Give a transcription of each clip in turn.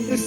from the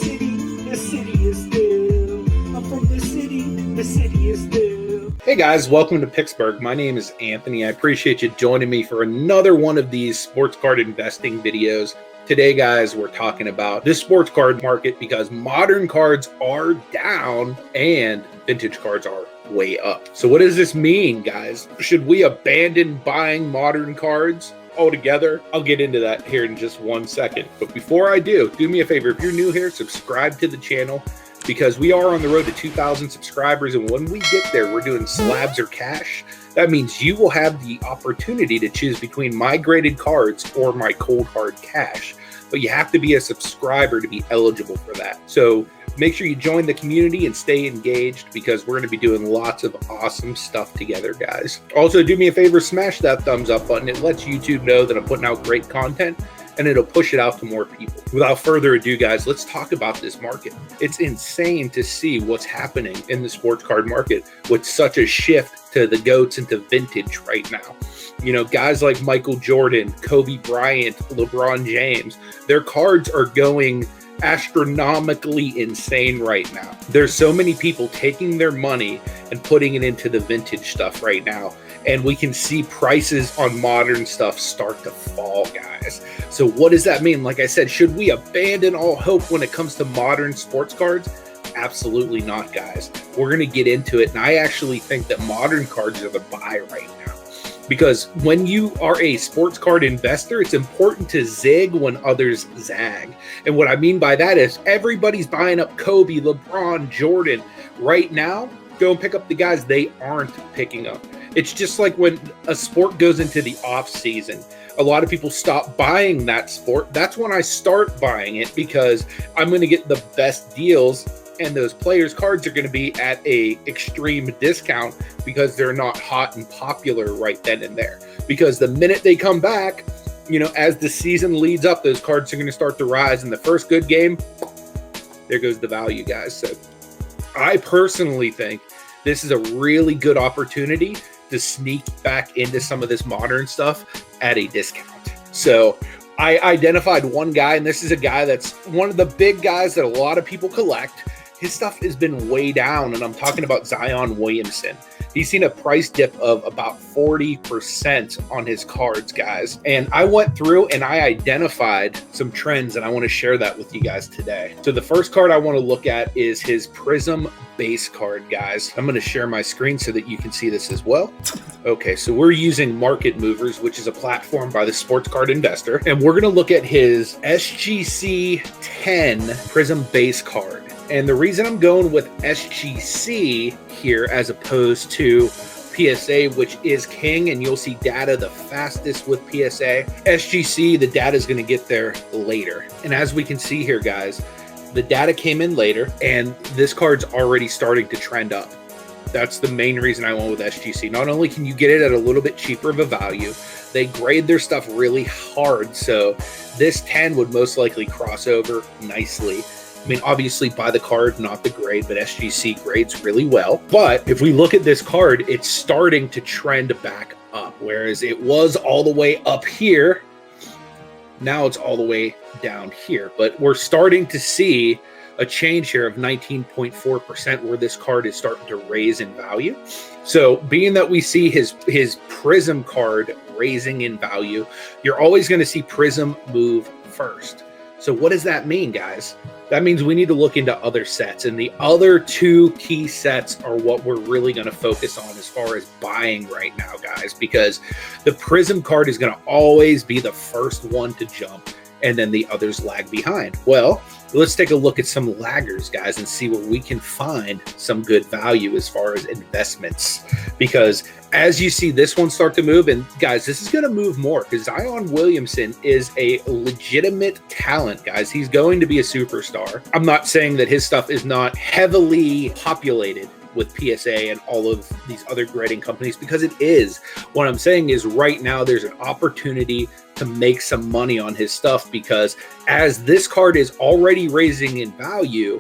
city is still. I'm from the city is still. Hey guys, welcome to Picksburgh. My name is Anthony. I appreciate you joining me for another one of these sports card investing videos. Today, guys, we're talking about this sports card market because modern cards are down and vintage cards are way up. So what does this mean, guys? Should we abandon buying modern cards altogether? I'll get into that here in just 1 second. But before I do me a favor. If you're new here, subscribe to the channel because we are on the road to 2,000 subscribers. And when we get there, we're doing slabs or cash. That means you will have the opportunity to choose between my graded cards or my cold hard cash. But you have to be a subscriber to be eligible for that. So make sure you join the community and stay engaged because we're going to be doing lots of awesome stuff together, guys. Also, do me a favor, smash that thumbs up button. It lets YouTube know that I'm putting out great content and it'll push it out to more people. Without further ado, guys, let's talk about this market. It's insane to see what's happening in the sports card market with such a shift to the GOATs into vintage right now. You know, guys like Michael Jordan, Kobe Bryant, LeBron James, their cards are going astronomically insane right now. There's so many people taking their money and putting it into the vintage stuff right now. And we can see prices on modern stuff start to fall, guys. So what does that mean? Like I said, should we abandon all hope when it comes to modern sports cards? Absolutely not, guys. We're going to get into it. And I actually think that modern cards are the buy right now. Because when you are a sports card investor, it's important to zig when others zag. And what I mean by that is everybody's buying up Kobe, LeBron, Jordan. Right now, go and pick up the guys they aren't picking up. It's just like when a sport goes into the off season, a lot of people stop buying that sport. That's when I start buying it because I'm going to get the best deals. And those players' cards are going to be at a extreme discount because they're not hot and popular right then and there. Because the minute they come back, you know, as the season leads up, those cards are going to start to rise. In the first good game, there goes the value, guys. So I personally think this is a really good opportunity to sneak back into some of this modern stuff at a discount. So I identified one guy, and this is a guy that's one of the big guys that a lot of people collect. His stuff has been way down, and I'm talking about Zion Williamson. He's seen a price dip of about 40% on his cards, guys. And I went through and I identified some trends, and I want to share that with you guys today. So the first card I want to look at is his Prism base card, guys. I'm going to share my screen so that you can see this as well. Okay, so we're using Market Movers, which is a platform by the Sports Card Investor, and we're going to look at his SGC 10 Prism base card. And the reason I'm going with SGC here as opposed to PSA, which is king, and you'll see data the fastest with PSA. SGC, the data is going to get there later. And as we can see here, guys, the data came in later, and this card's already starting to trend up. That's the main reason I went with SGC. Not only can you get it at a little bit cheaper of a value, they grade their stuff really hard. So this 10 would most likely cross over nicely. I mean, obviously buy the card, not the grade, but SGC grades really well. But if we look at this card, it's starting to trend back up, whereas it was all the way up here. Now it's all the way down here. But we're starting to see a change here of 19.4% where this card is starting to raise in value. So being that we see his Prism card raising in value, you're always going to see Prism move first. So what does that mean, guys? That means we need to look into other sets, and the other two key sets are what we're really going to focus on as far as buying right now, guys, because the Prism card is going to always be the first one to jump, and then the others lag behind. Well, let's take a look at some laggers, guys, and see where we can find some good value as far as investments, because as you see this one start to move, and guys, this is going to move more because Zion Williamson is a legitimate talent, guys. He's going to be a superstar. I'm not saying that his stuff is not heavily populated with PSA and all of these other grading companies, because it is. What I'm saying is right now there's an opportunity to make some money on his stuff, because as this card is already raising in value,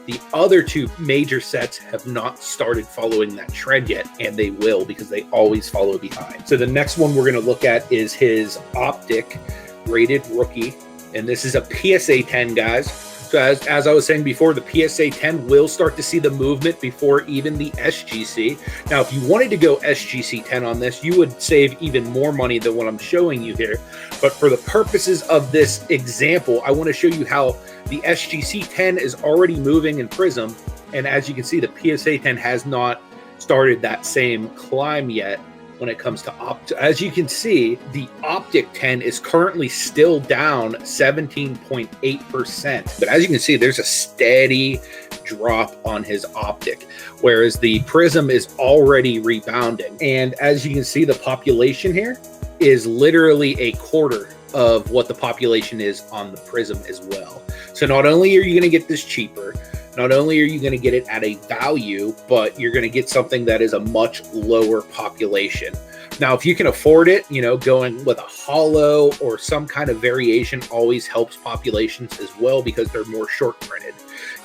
the other two major sets have not started following that trend yet, and they will because they always follow behind. So the next one we're going to look at is his Optic rated rookie, and this is a PSA 10, guys. So as I was saying before, the PSA 10 will start to see the movement before even the SGC. Now, if you wanted to go SGC 10 on this, you would save even more money than what I'm showing you here. But for the purposes of this example, I want to show you how the SGC 10 is already moving in Prism. And as you can see, the PSA 10 has not started that same climb yet when it comes to optic. As you can see, the optic 10 is currently still down 17.8%. But as you can see, there's a steady drop on his optic, whereas the Prism is already rebounding. And as you can see, the population here is literally a quarter of what the population is on the Prism as well. So not only are you going to get this cheaper, not only are you going to get it at a value, but you're going to get something that is a much lower population. Now, if you can afford it, you know, going with a hollow or some kind of variation always helps populations as well, because they're more short printed,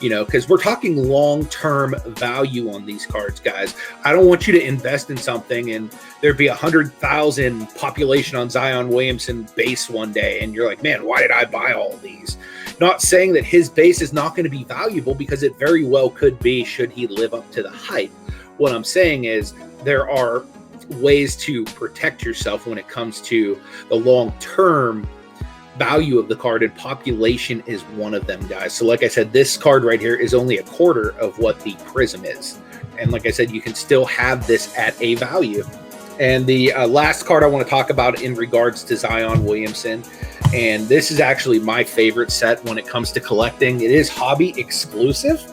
you know, because we're talking long-term value on these cards, guys. I don't want you to invest in something and there'd be 100,000 population on Zion Williamson base one day, and you're like, man, why did I buy all of these? Not saying that his base is not going to be valuable, because it very well could be, should he live up to the hype. What I'm saying is there are ways to protect yourself when it comes to the long-term value of the card, and population is one of them, guys. So like I said, this card right here is only a quarter of what the Prism is. And like I said, you can still have this at a value. And the last card I want to talk about in regards to Zion Williamson, and this is actually my favorite set when it comes to collecting. It is hobby exclusive,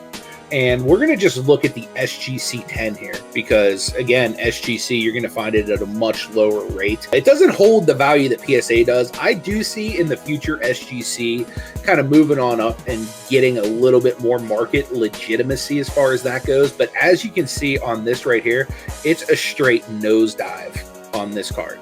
and we're going to just look at the SGC 10 here, because again, SGC, you're going to find it at a much lower rate. It doesn't hold the value that PSA does. I do see in the future SGC kind of moving on up and getting a little bit more market legitimacy as far as that goes. But as you can see on this right here, it's a straight nosedive on this card.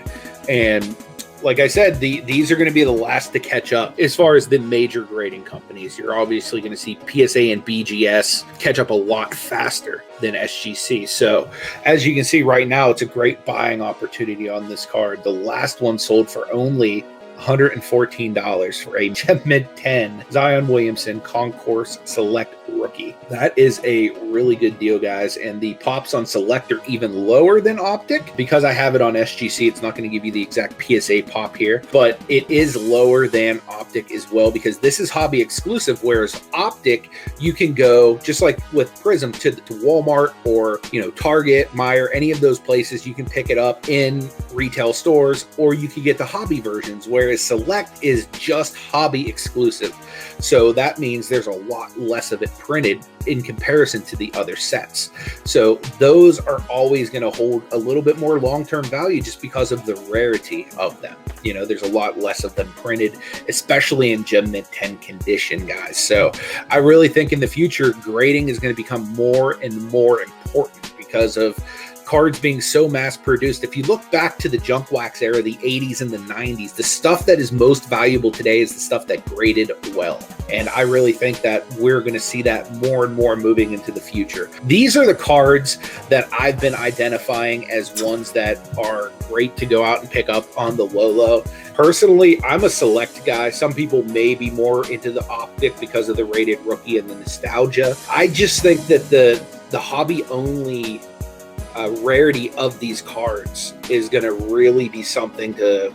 And like I said, these are going to be the last to catch up as far as the major grading companies. You're obviously going to see PSA and BGS catch up a lot faster than SGC. So as you can see right now, it's a great buying opportunity on this card. The last one sold for only $114 for a Gem Mint 10 Zion Williamson Concourse Select Rookie. That is a really good deal, guys. And the pops on Select are even lower than Optic. Because I have it on SGC, it's not going to give you the exact PSA pop here, but it is lower than Optic as well, because this is hobby exclusive, whereas Optic, you can go, just like with Prism, to Walmart or, you know, Target, Meijer, any of those places. You can pick it up in retail stores, or you can get the hobby versions, whereas Select is just hobby exclusive. So that means there's a lot less of it printed in comparison to the other sets. So those are always going to hold a little bit more long-term value just because of the rarity of them. You know, there's a lot less of them printed, especially in Gem Mint 10 condition, guys. So I really think in the future, grading is going to become more and more important because of cards being so mass produced. If you look back to the junk wax era, the 80s and the 90s, the stuff that is most valuable today is the stuff that graded well. And I really think that we're going to see that more and more moving into the future. These are the cards that I've been identifying as ones that are great to go out and pick up on the low. Personally, I'm a Select guy. Some people may be more into the Optic because of the rated rookie and the nostalgia. I just think that the hobby only rarity of these cards is going to really be something to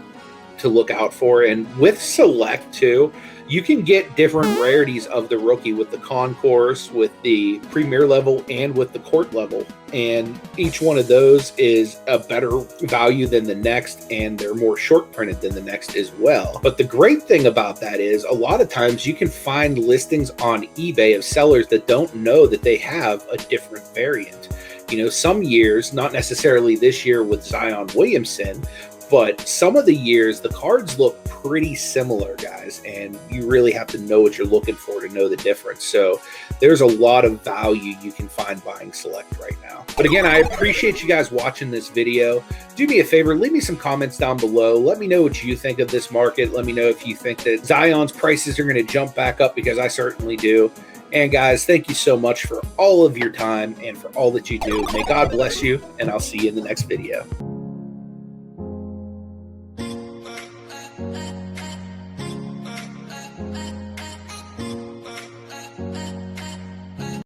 look out for. And with Select too, you can get different rarities of the rookie with the concourse, with the premier level, and with the court level. And each one of those is a better value than the next, and they're more short printed than the next as well. But the great thing about that is a lot of times you can find listings on eBay of sellers that don't know that they have a different variant. You know, some years, not necessarily this year with Zion Williamson, but some of the years, the cards look pretty similar, guys, and you really have to know what you're looking for to know the difference. So there's a lot of value you can find buying Select right now. But again, I appreciate you guys watching this video. Do me a favor, leave me some comments down below. Let me know what you think of this market. Let me know if you think that Zion's prices are going to jump back up, because I certainly do. And guys, thank you so much for all of your time and for all that you do. May God bless you, and I'll see you in the next video.